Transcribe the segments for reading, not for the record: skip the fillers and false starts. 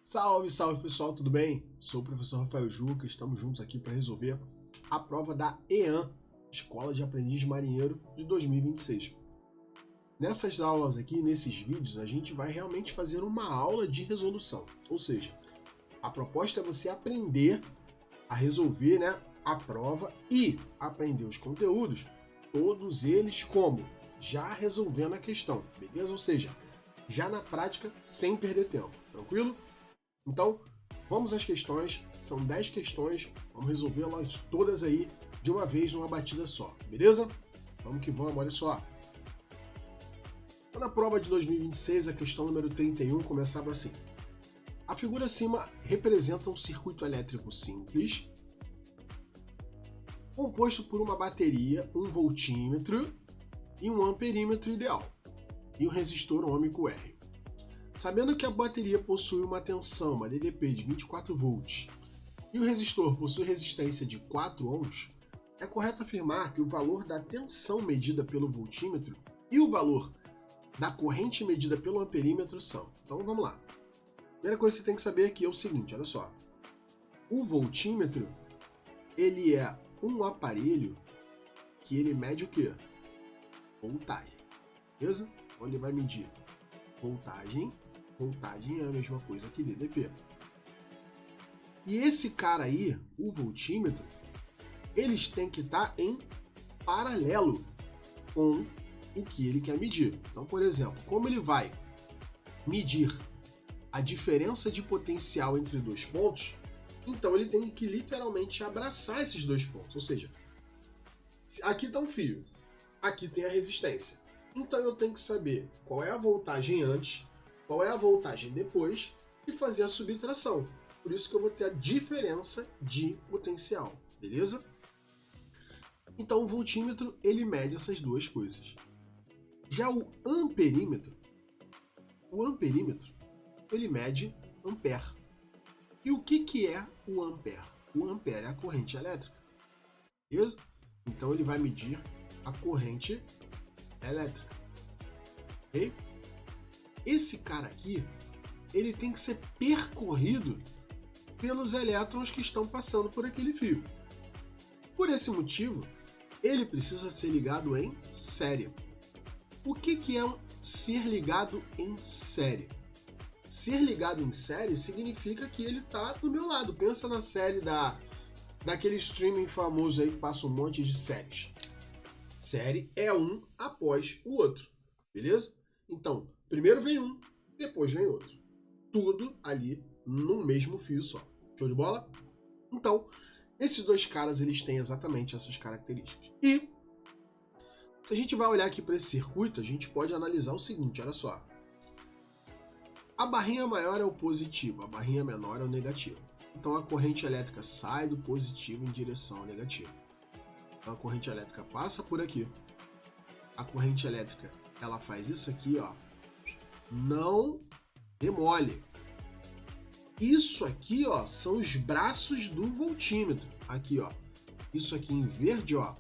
Salve, salve pessoal, tudo bem? Sou o professor Rafael Juca, estamos juntos aqui para resolver a prova da EAN, Escola de Aprendiz Marinheiro de 2026. Nessas aulas aqui, nesses vídeos, a gente vai realmente fazer uma aula de resolução, ou seja, a proposta é você aprender a resolver, a prova e aprender os conteúdos, todos eles como? Já resolvendo a questão, beleza? Ou seja, já na prática, sem perder tempo, tranquilo? Então, vamos às questões, são 10 questões, vamos resolvê-las todas aí de uma vez, numa batida só, beleza? Vamos que vamos, olha só. Na prova de 2026, a questão número 31 começava assim. A figura acima representa um circuito elétrico simples, composto por uma bateria, um voltímetro e um amperímetro ideal, e um resistor ôhmico R. Sabendo que a bateria possui uma tensão, uma DDP de 24 volts, e o resistor possui resistência de 4 ohms, é correto afirmar que o valor da tensão medida pelo voltímetro e o valor da corrente medida pelo amperímetro são. Então vamos lá. A primeira coisa que você tem que saber aqui é o seguinte, olha só. O voltímetro, ele é um aparelho que ele mede o quê? Voltagem, beleza? Então ele vai medir voltagem é a mesma coisa que DDP. E esse cara aí, o voltímetro, eles têm que estar em paralelo com o que ele quer medir. Então, por exemplo, como ele vai medir a diferença de potencial entre dois pontos, então ele tem que literalmente abraçar esses dois pontos. Ou seja, aqui está um fio, aqui tem a resistência. Então eu tenho que saber qual é a voltagem antes, qual é a voltagem depois e fazer a subtração. Por isso que eu vou ter a diferença de potencial, beleza? Então o voltímetro, ele mede essas duas coisas. Já o amperímetro, ele mede ampere. E o que é o ampere? O ampere é a corrente elétrica, beleza? Então ele vai medir a corrente elétrica, ok? Esse cara aqui, ele tem que ser percorrido pelos elétrons que estão passando por aquele fio. Por esse motivo, ele precisa ser ligado em série. O que é ser ligado em série? Ser ligado em série significa que ele está do meu lado. Pensa na série daquele streaming famoso aí que passa um monte de séries. Série é um após o outro, beleza? Então, primeiro vem um, depois vem outro. Tudo ali no mesmo fio só. Show de bola? Então, esses dois caras, eles têm exatamente essas características. E, se a gente vai olhar aqui para esse circuito, a gente pode analisar o seguinte, olha só. A barrinha maior é o positivo, a barrinha menor é o negativo. Então, a corrente elétrica sai do positivo em direção ao negativo. Então, a corrente elétrica passa por aqui. A corrente elétrica, ela faz isso aqui, ó. Não demole. Isso aqui, ó, são os braços do voltímetro. Aqui, ó. Isso aqui em verde, ó,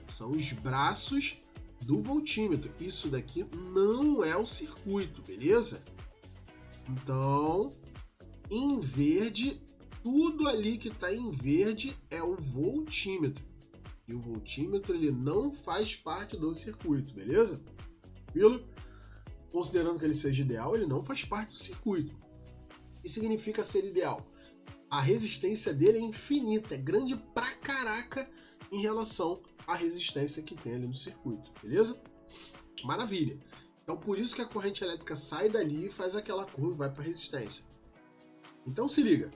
são os braços do voltímetro. Isso daqui não é o circuito, beleza? Então, em verde, tudo ali que está em verde é o voltímetro. E o voltímetro, ele não faz parte do circuito, beleza? Tranquilo? Considerando que ele seja ideal, ele não faz parte do circuito. O que significa ser ideal? A resistência dele é infinita, é grande pra caraca em relação à resistência que tem ali no circuito, beleza? Maravilha! Então, por isso que a corrente elétrica sai dali e faz aquela curva e vai para a resistência. Então, se liga.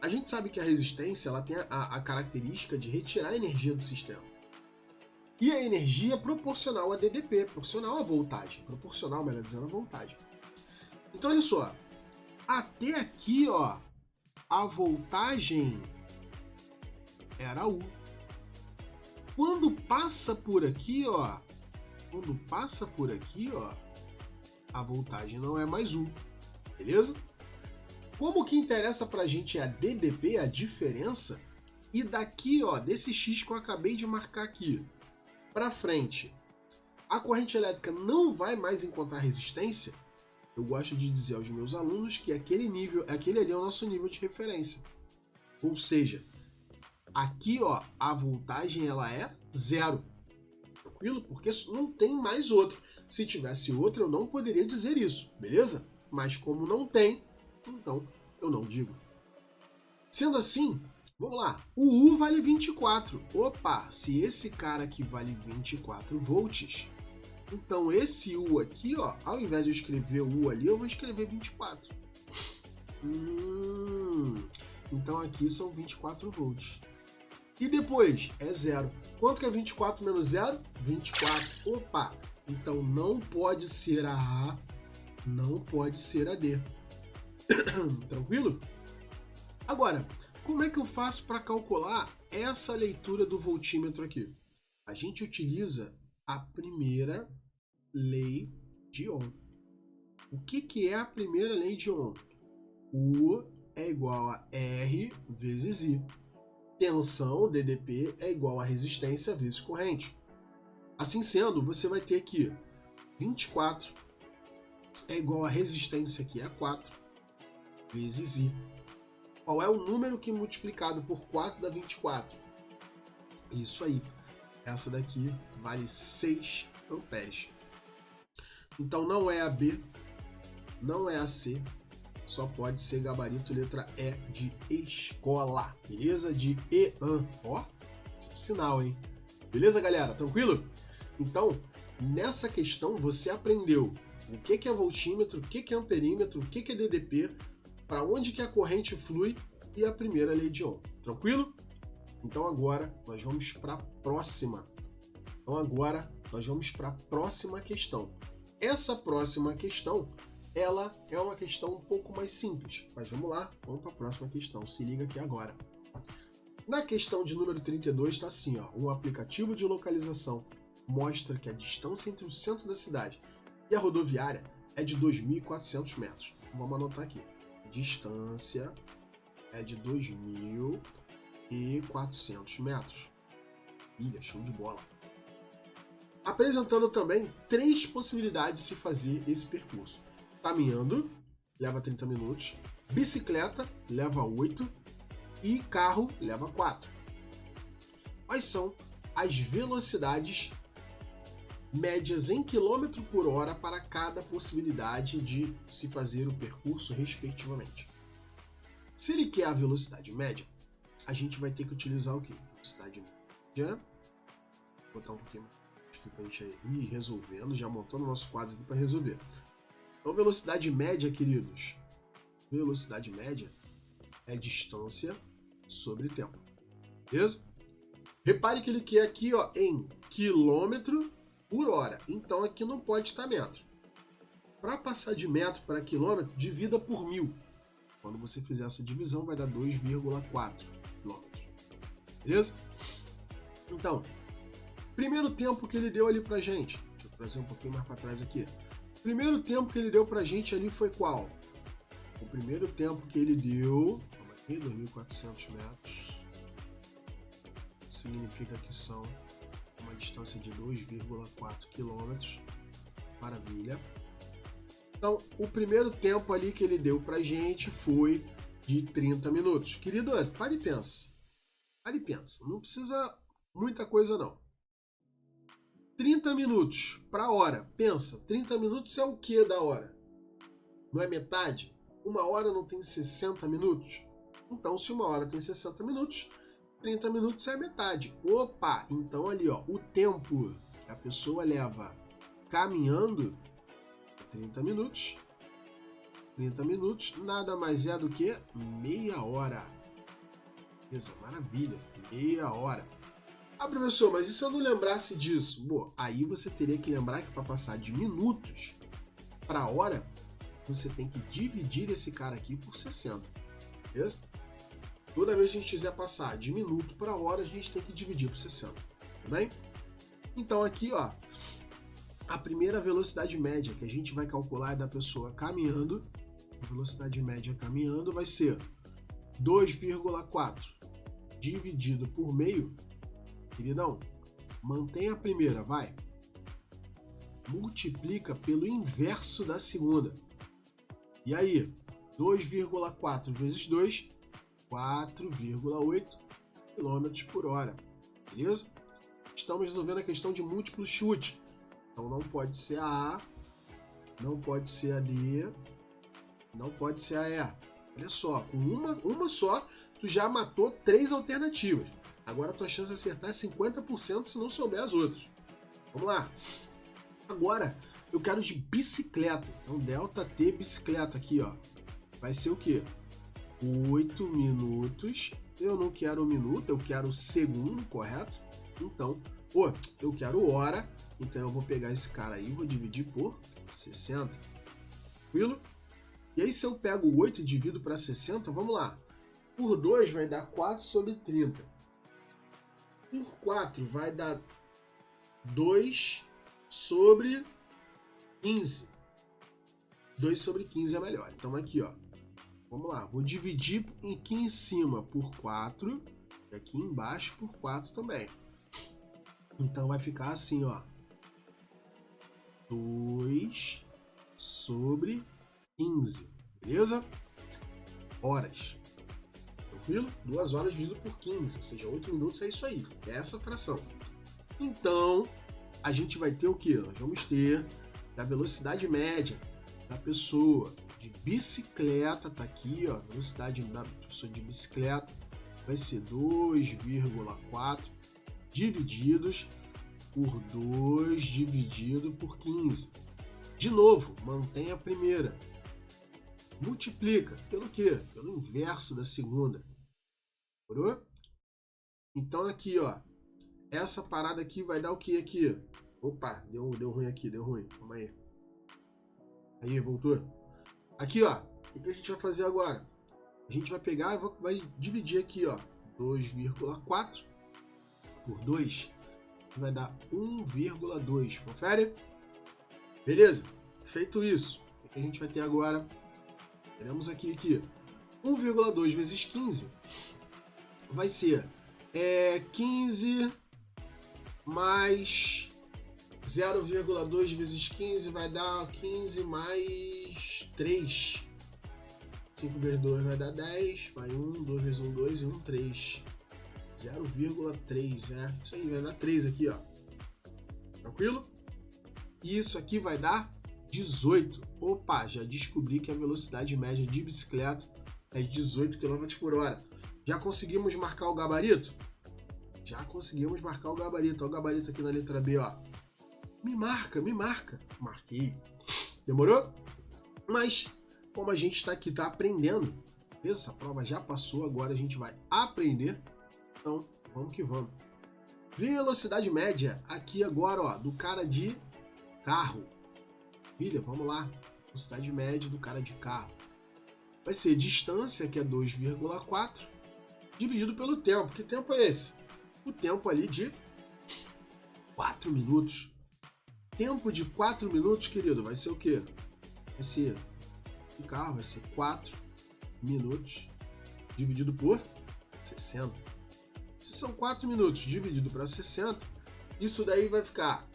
A gente sabe que a resistência ela tem a característica de retirar a energia do sistema. E a energia é proporcional a DDP, proporcional à voltagem. Proporcional, melhor dizendo, à voltagem. Então, olha só. Até aqui, ó, a voltagem era U. Quando passa por aqui, ó, a voltagem não é mais 1, beleza? Como que interessa pra gente é a DDP, a diferença, e daqui, ó, desse X que eu acabei de marcar aqui, pra frente, a corrente elétrica não vai mais encontrar resistência, eu gosto de dizer aos meus alunos que aquele ali é o nosso nível de referência. Ou seja, aqui ó, a voltagem ela é 0. Tranquilo? Porque não tem mais outro. Se tivesse outro, eu não poderia dizer isso, beleza? Mas como não tem, então eu não digo. Sendo assim, vamos lá. O U vale 24. Opa, se esse cara aqui vale 24 volts, então esse U aqui, ó, ao invés de eu escrever o U ali, eu vou escrever 24. Então aqui são 24 volts. E depois é 0. Quanto que é 24 menos 0? 24. Opa, então não pode ser a A, não pode ser a D. Tranquilo? Agora, como é que eu faço para calcular essa leitura do voltímetro aqui? A gente utiliza a primeira lei de Ohm. O que é a primeira lei de Ohm? U é igual a R vezes I. Tensão, DDP, é igual a resistência vezes corrente. Assim sendo, você vai ter que 24 é igual a resistência, que é 4, vezes I. Qual é o número que multiplicado por 4 dá 24? Isso aí. Essa daqui vale 6 amperes. Então não é a B, não é a C, só pode ser gabarito letra E de escola, beleza? De EAN, ó, sinal, hein? Beleza, galera? Tranquilo? Então, nessa questão você aprendeu o que é voltímetro, o que é amperímetro, o que é DDP, para onde que a corrente flui e a primeira lei de Ohm. Tranquilo? Então agora nós vamos para a próxima. Questão. Essa próxima questão, ela é uma questão um pouco mais simples. Mas vamos lá, vamos para a próxima questão. Se liga aqui agora. Na questão de número 32 está assim, ó, um aplicativo de localização mostra que a distância entre o centro da cidade e a rodoviária é de 2.400 metros. Vamos anotar aqui. Distância é de 2.400 metros. Ilha, show de bola. Apresentando também 3 possibilidades de se fazer esse percurso. Caminhando, leva 30 minutos. Bicicleta, leva 8. E carro, leva 4. Quais são as velocidades médias em km por hora para cada possibilidade de se fazer o percurso, respectivamente? Se ele quer a velocidade média, a gente vai ter que utilizar o quê? Velocidade média. Vou botar um pouquinho aqui para a gente ir resolvendo, já montando o nosso quadro aqui para resolver. Então, velocidade média, queridos. Velocidade média é distância sobre tempo. Beleza? Repare que ele quer aqui, ó, em quilômetro por hora. Então, aqui não pode estar metro. Para passar de metro para quilômetro, divida por 1000. Quando você fizer essa divisão, vai dar 2,4 quilômetros. Beleza? Então, primeiro tempo que ele deu ali pra gente. Deixa eu trazer um pouquinho mais para trás aqui. Primeiro tempo que ele deu pra gente ali foi qual? O primeiro tempo que ele deu... Vamos aqui, 2.400 metros. Significa que são uma distância de 2,4 quilômetros. Maravilha. Então, o primeiro tempo ali que ele deu pra gente foi de 30 minutos. Querido, pare e pensa. Pare e pensa. Não precisa muita coisa, não. 30 minutos para hora. Pensa, 30 minutos é o que da hora? Não é metade? Uma hora não tem 60 minutos? Então, se uma hora tem 60 minutos, 30 minutos é a metade. Opa! Então ali, ó, o tempo que a pessoa leva caminhando é 30 minutos. 30 minutos nada mais é do que meia hora. Beleza, maravilha. Meia hora. Ah, professor, mas e se eu não lembrasse disso? Bom, aí você teria que lembrar que para passar de minutos para hora, você tem que dividir esse cara aqui por 60. Beleza? Toda vez que a gente quiser passar de minuto para hora, a gente tem que dividir por 60. Tá bem? Então aqui, ó, a primeira velocidade média que a gente vai calcular é da pessoa caminhando. A velocidade média caminhando vai ser 2,4 dividido por meio. Queridão, mantenha a primeira, vai. multiplica pelo inverso da segunda. E aí, 2,4 vezes 2, 4,8 km por hora. Beleza? Estamos resolvendo a questão de múltiplo chute. Então não pode ser a A, não pode ser a D, não pode ser a E. Olha só, com uma só, tu já matou 3 alternativas. Agora a tua chance de acertar é 50% se não souber as outras. Vamos lá. Agora, eu quero de bicicleta. Então, delta T bicicleta aqui, ó. Vai ser o quê? 8 minutos. Eu não quero minuto, eu quero segundo, correto? Então, eu quero hora. Então, eu vou pegar esse cara aí e vou dividir por 60. Tranquilo? E aí, se eu pego 8 e divido para 60, vamos lá. Por 2 vai dar 4 sobre 30. Por 4 vai dar 2 sobre 15. 2 sobre 15 é melhor. Então, aqui, ó. Vamos lá. Vou dividir aqui em cima por 4 e aqui embaixo por 4 também. Então, vai ficar assim, ó. 2 sobre 15. Beleza? Horas. Tranquilo? 2 horas dividido por 15, ou seja, 8 minutos é isso aí, é essa fração. Então, a gente vai ter o que? Nós vamos ter a velocidade média da pessoa de bicicleta, tá aqui, ó, velocidade da pessoa de bicicleta vai ser 2,4 divididos por 2 dividido por 15. De novo, mantém a primeira. Multiplica pelo quê? Pelo inverso da segunda. Demorou? Então aqui, ó. Essa parada aqui vai dar o que aqui? Opa, deu ruim aqui, deu ruim. Calma aí. Aí, voltou. Aqui, ó. O que a gente vai fazer agora? A gente vai pegar e vai dividir aqui, ó. 2,4 por 2 vai dar 1,2. Confere? Beleza? Feito isso. O que a gente vai ter agora? Teremos aqui 1,2 vezes 15 vai ser 15 mais 0,2 vezes 15 vai dar 15 mais 3. 5 vezes 2 vai dar 10, vai 1, 2 vezes 1, 2 e 1, 3. 0,3, né? Isso aí, vai dar 3 aqui, ó. Tranquilo? E isso aqui vai dar 18. Opa, já descobri que a velocidade média de bicicleta é 18 km por hora. Já conseguimos marcar o gabarito? Já conseguimos marcar o gabarito. Olha o gabarito aqui na letra B, ó. Me marca, me marca. Marquei. Demorou? Mas, como a gente está aqui, tá aprendendo, essa prova já passou, agora a gente vai aprender. Então, vamos que vamos. Velocidade média aqui agora, ó, do cara de carro. Filha, vamos lá. Velocidade média do cara de carro. Vai ser distância, que é 2,4, dividido pelo tempo. Que tempo é esse? O tempo ali de 4 minutos. Tempo de 4 minutos, querido, vai ser o quê? Vai ser de carro, vai ser 4 minutos dividido por 60. Se são 4 minutos dividido para 60, isso daí vai ficar,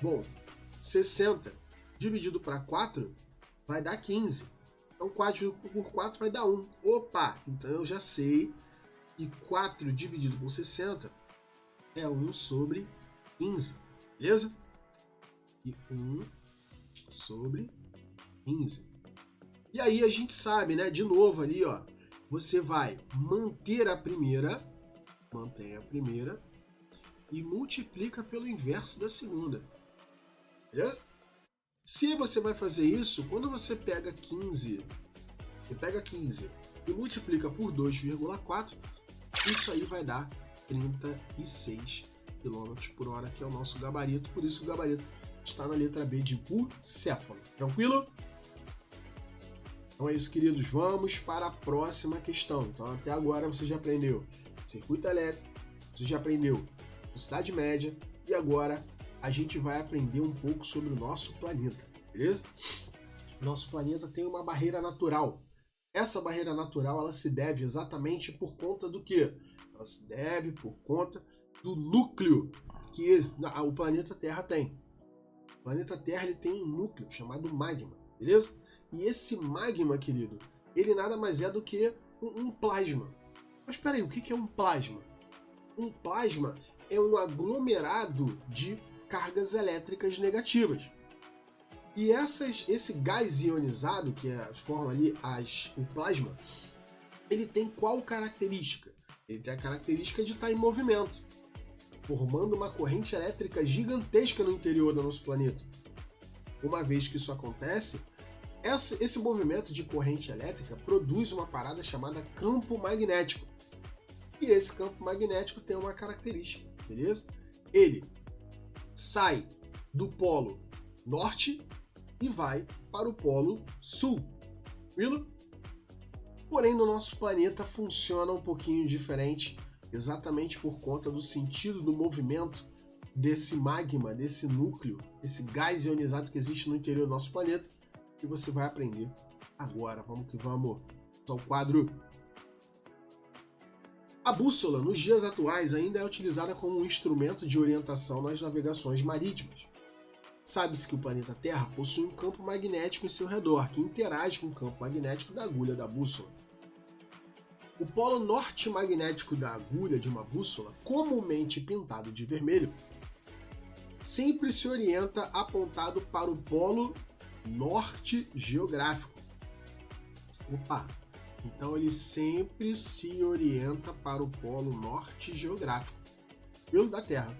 bom, 60 dividido para 4 vai dar 15. Então 4 por 4 vai dar 1. Opa, então eu já sei que 4 dividido por 60 é 1 sobre 15, beleza? E 1 sobre 15. E aí a gente sabe, né? De novo ali, ó. Você vai manter a primeira, mantém a primeira e multiplica pelo inverso da segunda. Beleza? Se você vai fazer isso, quando você pega 15, e multiplica por 2,4, isso aí vai dar 36 km por hora, que é o nosso gabarito. Por isso o gabarito está na letra B de bucéfalo. Tranquilo? Então é isso, queridos. Vamos para a próxima questão. Então até agora você já aprendeu circuito elétrico, você já aprendeu velocidade média e agora a gente vai aprender um pouco sobre o nosso planeta, beleza? Nosso planeta tem uma barreira natural. Essa barreira natural ela se deve exatamente por conta do quê? Ela se deve por conta do núcleo que o planeta Terra tem. planeta Terra ele tem um núcleo chamado magma, beleza? E esse magma, querido, ele nada mais é do que um plasma. Mas espera aí, o que é um plasma? Um plasma é um aglomerado de cargas elétricas negativas. E esse gás ionizado, que forma ali o plasma, ele tem qual característica? Ele tem a característica de estar em movimento, formando uma corrente elétrica gigantesca no interior do nosso planeta. Uma vez que isso acontece, esse movimento de corrente elétrica produz uma parada chamada campo magnético. E esse campo magnético tem uma característica, beleza? Ele sai do polo norte e vai para o polo sul, tranquilo? Porém, no nosso planeta funciona um pouquinho diferente, exatamente por conta do sentido do movimento desse magma, desse núcleo, esse gás ionizado que existe no interior do nosso planeta, que você vai aprender agora. Vamos que vamos ao quadro. A bússola, nos dias atuais, ainda é utilizada como um instrumento de orientação nas navegações marítimas. Sabe-se que o planeta Terra possui um campo magnético em seu redor, que interage com o campo magnético da agulha da bússola. O polo norte magnético da agulha de uma bússola, comumente pintado de vermelho, sempre se orienta apontado para o polo norte geográfico. Então ele sempre se orienta para o polo norte geográfico, pelo da Terra.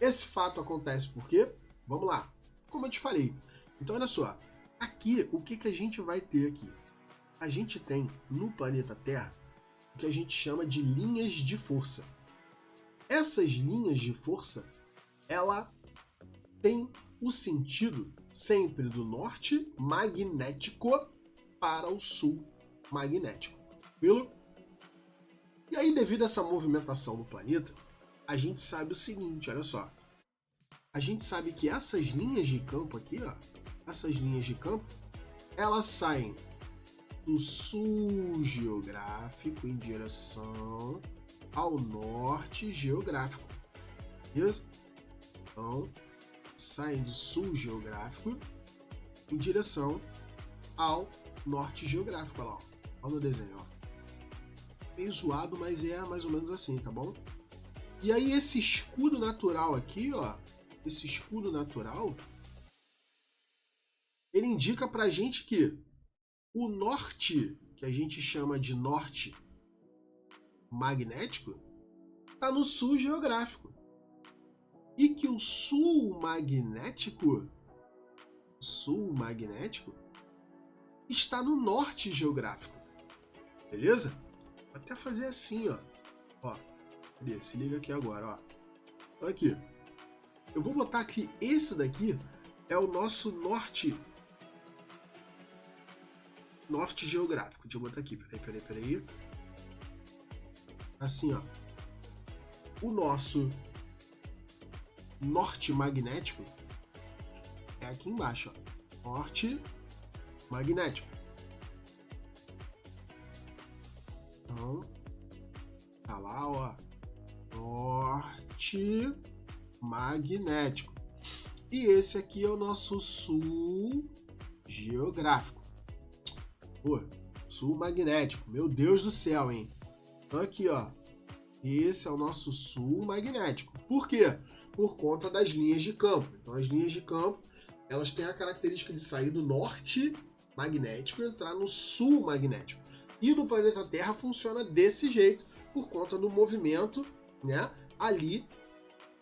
Esse fato acontece por quê? Vamos lá. Como eu te falei. Então olha só. Aqui, o que a gente vai ter aqui? A gente tem no planeta Terra o que a gente chama de linhas de força. Essas linhas de força, ela tem o sentido sempre do norte magnético para o sul magnético, tranquilo? E aí, devido a essa movimentação do planeta, a gente sabe o seguinte, olha só. A gente sabe que essas linhas de campo aqui, ó, essas linhas de campo, elas saem do sul geográfico em direção ao norte geográfico, beleza? Então, saem do sul geográfico em direção ao norte geográfico, olha lá, olha no desenho, ó. Meio zoado, mas é mais ou menos assim, tá bom? E aí esse escudo natural aqui, ó, esse escudo natural, ele indica pra gente que o norte, que a gente chama de norte magnético, tá no sul geográfico. E que o sul magnético está no norte geográfico. Beleza? Vou até fazer assim, ó. Ó, cadê? Se liga aqui agora, ó. Aqui. Eu vou botar aqui, esse daqui é o nosso norte geográfico. Deixa eu botar aqui, peraí. Assim, ó. O nosso norte magnético é aqui embaixo, ó. Norte magnético. Então, tá lá, ó. Norte magnético. E esse aqui é o nosso sul geográfico. Pô, sul magnético. Meu Deus do céu, hein? Então aqui, ó. Esse é o nosso sul magnético. Por quê? Por conta das linhas de campo. Então as linhas de campo, elas têm a característica de sair do norte magnético e entrar no sul magnético. E no planeta Terra funciona desse jeito, por conta do movimento, né, ali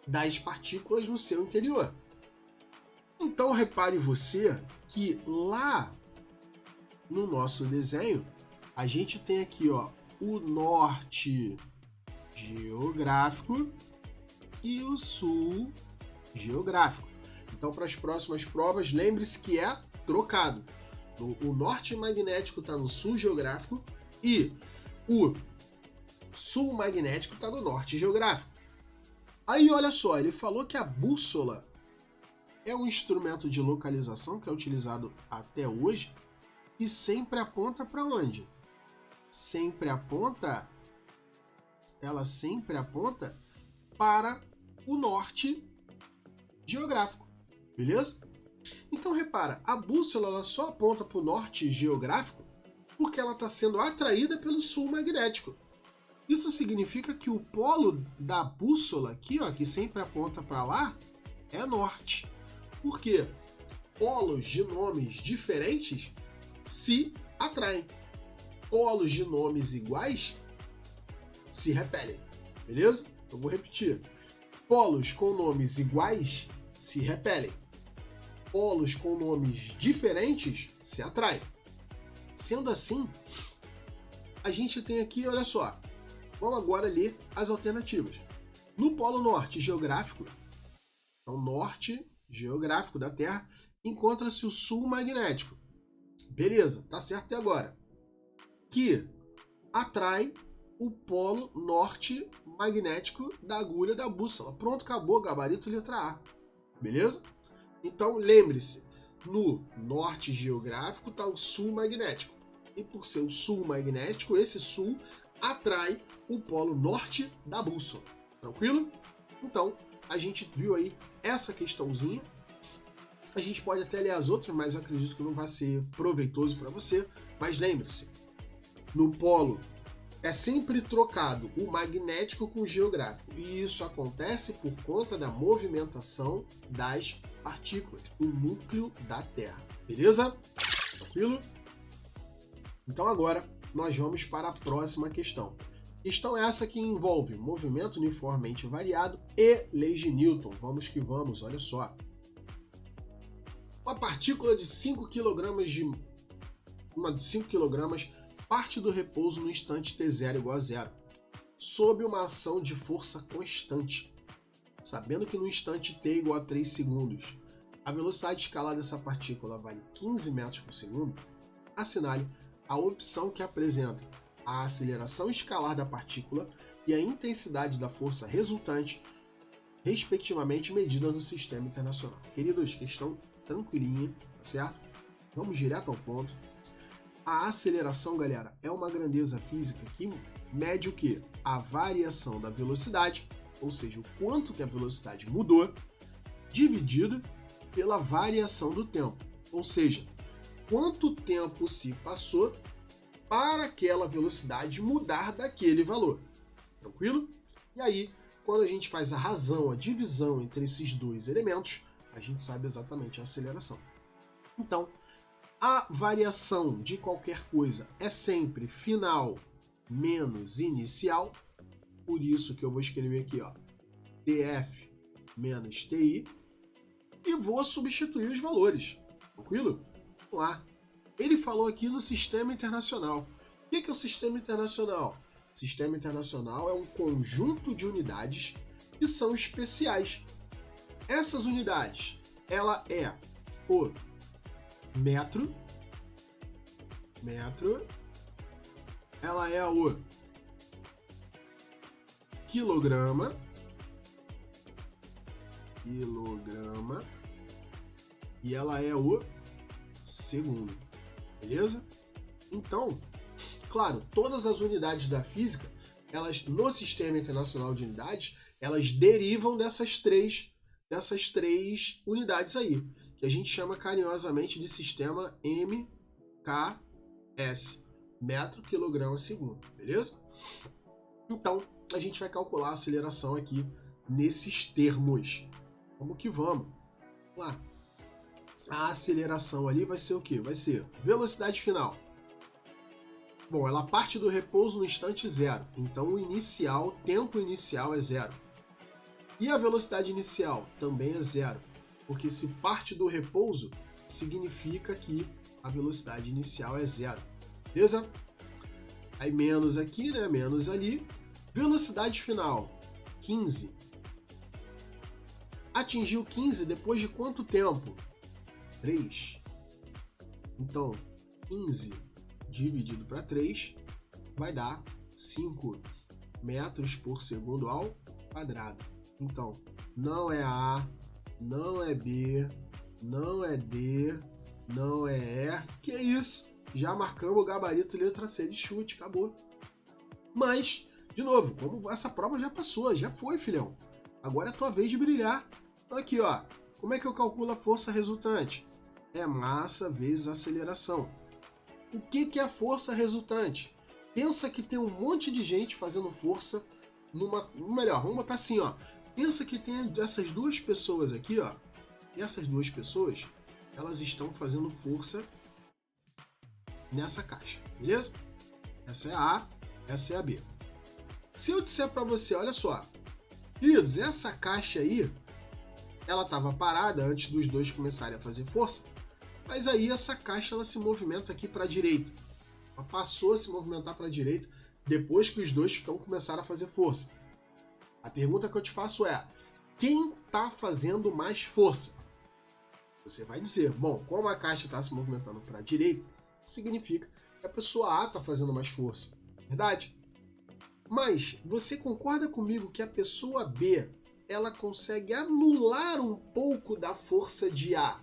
das partículas no seu interior. Então repare você que lá no nosso desenho, a gente tem aqui, ó, o norte geográfico e o sul geográfico. Então, para as próximas provas, lembre-se que é trocado. O norte magnético está no sul geográfico e o sul magnético está no norte geográfico. Aí, olha só, ele falou que a bússola é um instrumento de localização que é utilizado até hoje e sempre aponta para onde? Ela sempre aponta para o norte geográfico. beleza? Então repara, a bússola ela só aponta para o norte geográfico porque ela está sendo atraída pelo sul magnético. Isso significa que o polo da bússola aqui, ó, que sempre aponta para lá, é norte. Por quê? Polos de nomes diferentes se atraem. Polos de nomes iguais se repelem, beleza? Eu vou repetir. Polos com nomes iguais se repelem. Polos com nomes diferentes se atraem. Sendo assim, a gente tem aqui, olha só, vamos agora ler as alternativas. No polo norte geográfico, então norte geográfico da Terra, encontra-se o sul magnético. Beleza, tá certo até agora. Que atrai o polo norte magnético da agulha da bússola. Pronto, acabou, gabarito letra A. Beleza? Então lembre-se, no norte geográfico está o sul magnético. E por ser o sul magnético, esse sul atrai o polo norte da bússola. Tranquilo? Então, a gente viu aí essa questãozinha. A gente pode até ler as outras, mas eu acredito que não vai ser proveitoso para você. Mas lembre-se, no polo é sempre trocado o magnético com o geográfico. E isso acontece por conta da movimentação das partículas, do núcleo da Terra. Beleza? Tranquilo? Então agora nós vamos para a próxima questão. Questão essa que envolve movimento uniformemente variado e leis de Newton. Vamos que vamos, olha só. Uma partícula de 5 kg parte do repouso no instante t0 igual a 0, sob uma ação de força constante. Sabendo que no instante t igual a 3 segundos, a velocidade escalar dessa partícula vale 15 metros por segundo, assinale a opção que apresenta a aceleração escalar da partícula e a intensidade da força resultante, respectivamente medida no Sistema Internacional. Queridos, questão tranquilinha, certo? Vamos direto ao ponto. A aceleração, galera, é uma grandeza física que mede o quê? A variação da velocidade, ou seja, o quanto que a velocidade mudou, dividido pela variação do tempo, ou seja, quanto tempo se passou para aquela velocidade mudar daquele valor. Tranquilo? E aí, quando a gente faz a razão, a divisão entre esses dois elementos, a gente sabe exatamente a aceleração. Então, a variação de qualquer coisa é sempre final menos inicial, por isso que eu vou escrever aqui, ó, TF menos TI, e vou substituir os valores, tranquilo? Vamos lá. Ele falou aqui no Sistema Internacional. O que é o Sistema Internacional? O Sistema Internacional é um conjunto de unidades que são especiais. Essas unidades, ela é o metro, ela é o quilograma, e ela é o segundo, beleza? Então, claro, todas as unidades da física, elas no Sistema Internacional de Unidades, elas derivam dessas três unidades aí, que a gente chama carinhosamente de sistema MKS, metro, quilograma, segundo, beleza? Então, a gente vai calcular a aceleração aqui nesses termos. Vamos que vamos. Vamos lá. A aceleração ali vai ser o quê? Vai ser velocidade final. Bom, ela parte do repouso no instante zero. Então, o tempo inicial é zero. E a velocidade inicial também é zero. Porque se parte do repouso, significa que a velocidade inicial é zero. Beleza? Aí menos aqui, né? Menos ali. Velocidade final, 15. Atingiu 15 depois de quanto tempo? 3. Então, 15 dividido para 3 vai dar 5 metros por segundo ao quadrado. Então, não é A, não é B, não é D, não é E. Que isso? Já marcamos o gabarito letra C de chute, acabou. Mas, de novo, como essa prova já passou, já foi, filhão. Agora é a tua vez de brilhar. Aqui, ó. Como é que eu calculo a força resultante? É massa vezes aceleração. O que é a força resultante? Pensa que tem um monte de gente fazendo força melhor, vamos botar assim, ó. Pensa que tem essas duas pessoas aqui, ó. E essas duas pessoas, elas estão fazendo força nessa caixa, beleza? Essa é a A, essa é a B. Se eu disser para você, olha só, queridos, essa caixa aí, ela estava parada antes dos dois começarem a fazer força, mas aí essa caixa ela se movimenta aqui para a direita. Ela passou a se movimentar para a direita depois que os dois começaram a fazer força. A pergunta que eu te faço é, quem está fazendo mais força? Você vai dizer, bom, como a caixa está se movimentando para a direita, significa que a pessoa A está fazendo mais força, verdade? Mas você concorda comigo que a pessoa B ela consegue anular um pouco da força de A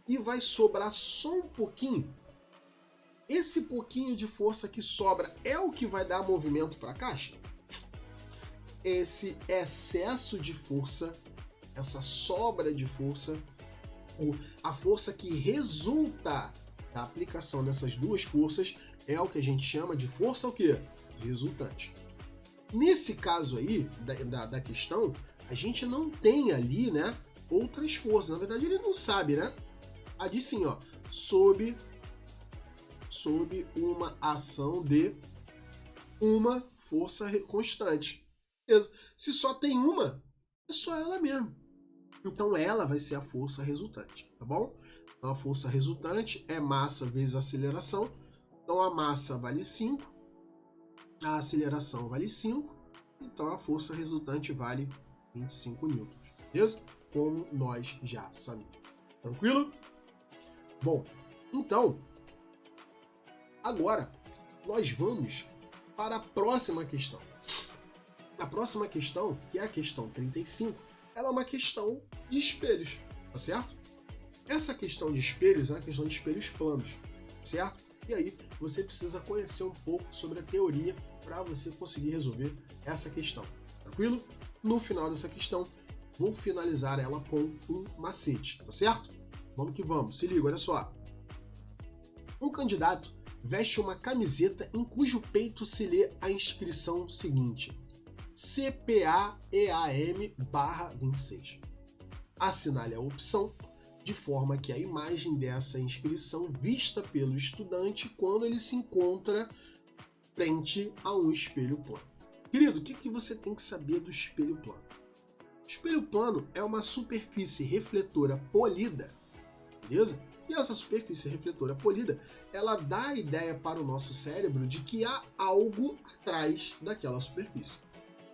e vai sobrar só um pouquinho? Esse pouquinho de força que sobra é o que vai dar movimento para a caixa? Esse excesso de força, essa sobra de força, a força que resulta da aplicação dessas duas forças é o que a gente chama de força o quê? Resultante. Nesse caso aí, da questão, a gente não tem ali, né, outras forças. Na verdade, ele não sabe, né? Ali sim, ó, sob uma ação de uma força constante. Beleza? Se só tem uma, é só ela mesmo. Então ela vai ser a força resultante, tá bom? Então a força resultante é massa vezes aceleração. Então a massa vale 5, a aceleração vale 5, então a força resultante vale 25 newtons, beleza? Como nós já sabemos. Tranquilo? Bom, então, agora nós vamos para a próxima questão. A próxima questão, que é a questão 35, ela é uma questão de espelhos, tá certo? Essa questão de espelhos é uma questão de espelhos planos, certo? E aí você precisa conhecer um pouco sobre a teoria para você conseguir resolver essa questão, tranquilo? No final dessa questão, vou finalizar ela com um macete, tá certo? Vamos que vamos, se liga, olha só. Um candidato veste uma camiseta em cujo peito se lê a inscrição seguinte: CPAEAM/26. Assinale a opção de forma que a imagem dessa inscrição vista pelo estudante quando ele se encontra frente a um espelho plano. Querido, o que você tem que saber do espelho plano? O espelho plano é uma superfície refletora polida, beleza? E essa superfície refletora polida, ela dá a ideia para o nosso cérebro de que há algo atrás daquela superfície.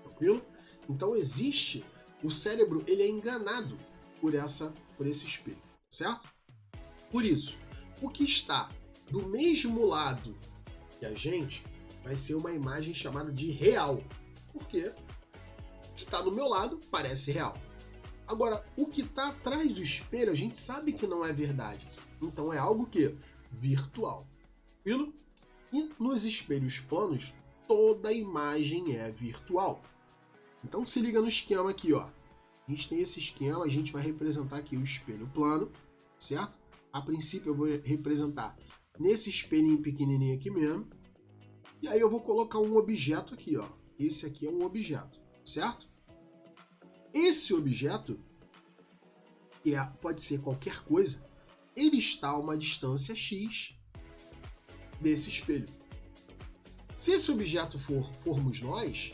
Tranquilo? Então existe, o cérebro ele é enganado por esse espelho, certo? Por isso, o que está do mesmo lado que a gente vai ser uma imagem chamada de real, porque se está do meu lado, parece real. Agora, o que está atrás do espelho, a gente sabe que não é verdade. Então é algo que virtual. Tranquilo? E nos espelhos planos, toda imagem é virtual. Então se liga no esquema aqui, ó. A gente tem esse esquema, a gente vai representar aqui o espelho plano, certo? A princípio eu vou representar nesse espelhinho pequenininho aqui mesmo. E aí eu vou colocar um objeto aqui, ó. Esse aqui é um objeto, certo? Esse objeto, que pode ser qualquer coisa, ele está a uma distância x desse espelho. Se esse objeto formos nós,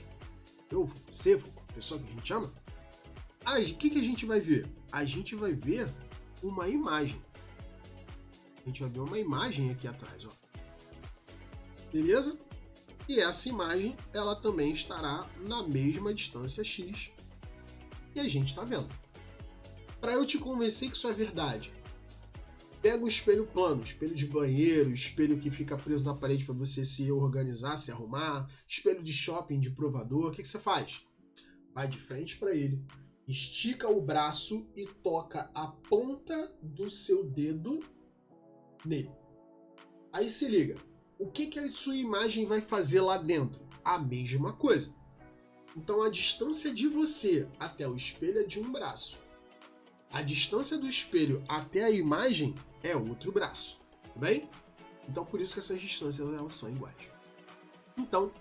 eu, você, a pessoa que a gente ama, o que a gente vai ver? A gente vai ver uma imagem. A gente vai ver uma imagem aqui atrás, ó. Beleza? E essa imagem, ela também estará na mesma distância x que a gente está vendo. Para eu te convencer que isso é verdade, pega o espelho plano, espelho de banheiro, espelho que fica preso na parede para você se organizar, se arrumar, espelho de shopping, de provador, o que você faz? Vai de frente para ele, estica o braço e toca a ponta do seu dedo nele. Aí se liga, o que a sua imagem vai fazer lá dentro? A mesma coisa. Então a distância de você até o espelho é de um braço. A distância do espelho até a imagem é outro braço, tudo bem? Então, por isso que essas distâncias elas são iguais. Então,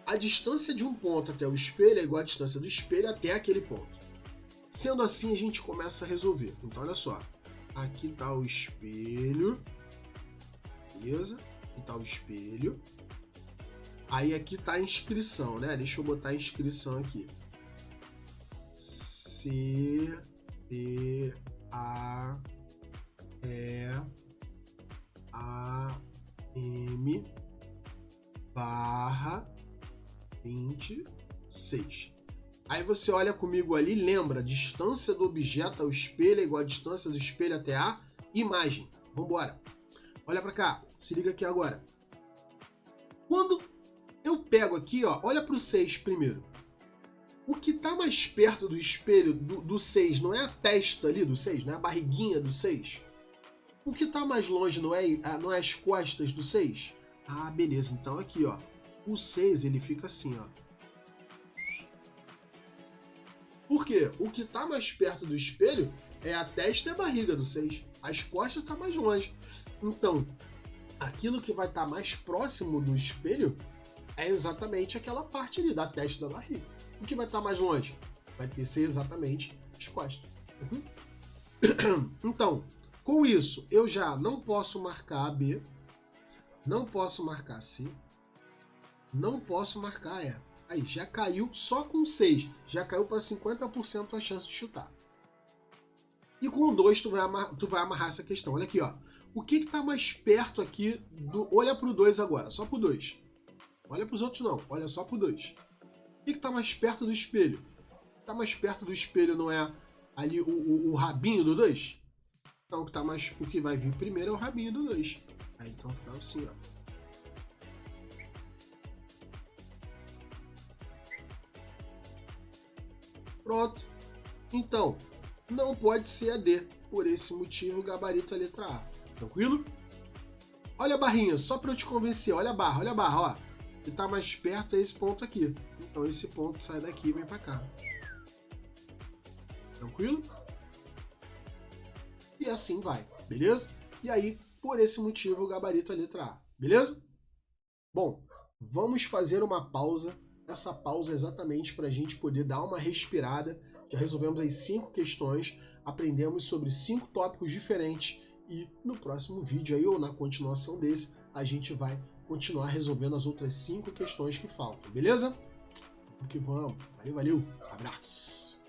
a distância de um ponto até o espelho é igual à distância do espelho até aquele ponto. Sendo assim, a gente começa a resolver. Então, olha só. Aqui está o espelho. Beleza? Aqui está o espelho. Aí aqui está a inscrição, né? Deixa eu botar a inscrição aqui. C, P, A, E, A, M, barra 26. Aí você olha comigo ali, lembra, distância do objeto ao espelho é igual a distância do espelho até a imagem. Vamos embora. Olha para cá, se liga aqui agora. Quando eu pego aqui, ó, olha para o 6 primeiro. O que está mais perto do espelho do 6 não é a testa ali do 6, não é a barriguinha do 6? O que está mais longe não é as costas do 6? Ah, beleza. Então aqui, ó, o 6 ele fica assim, ó. Por quê? O que está mais perto do espelho é a testa e a barriga do 6. As costas estão mais longe. Então, aquilo que vai estar mais próximo do espelho é exatamente aquela parte ali da testa e da barriga. O que vai estar mais longe? Vai ter que ser exatamente as costas. Então, com isso, eu já não posso marcar B, não posso marcar C, não posso marcar E. Aí, já caiu só com 6. Já caiu para 50% a chance de chutar. E com o 2, tu vai amarrar essa questão. Olha aqui, ó. O que está mais perto aqui do... Olha para o 2 agora, só para o 2. Olha para os outros não, olha só para o 2. O que está mais perto do espelho? Está mais perto do espelho não é ali o rabinho do 2? Então, o que vai vir primeiro é o rabinho do 2. Aí, então, fica assim, ó. Pronto. Então, não pode ser a D. Por esse motivo, o gabarito é a letra A. Tranquilo? Olha a barrinha, só para eu te convencer. Olha a barra, ó. O que está mais perto é esse ponto aqui. Então, esse ponto sai daqui e vem para cá. Tranquilo? E assim vai, beleza? E aí, por esse motivo, o gabarito é a letra A. Beleza? Bom, vamos fazer uma pausa. Essa pausa é exatamente para a gente poder dar uma respirada. Já resolvemos as 5 questões, aprendemos sobre 5 tópicos diferentes e no próximo vídeo aí, ou na continuação desse, a gente vai continuar resolvendo as outras 5 questões que faltam, beleza? Vamos que vamos. Valeu, abraço!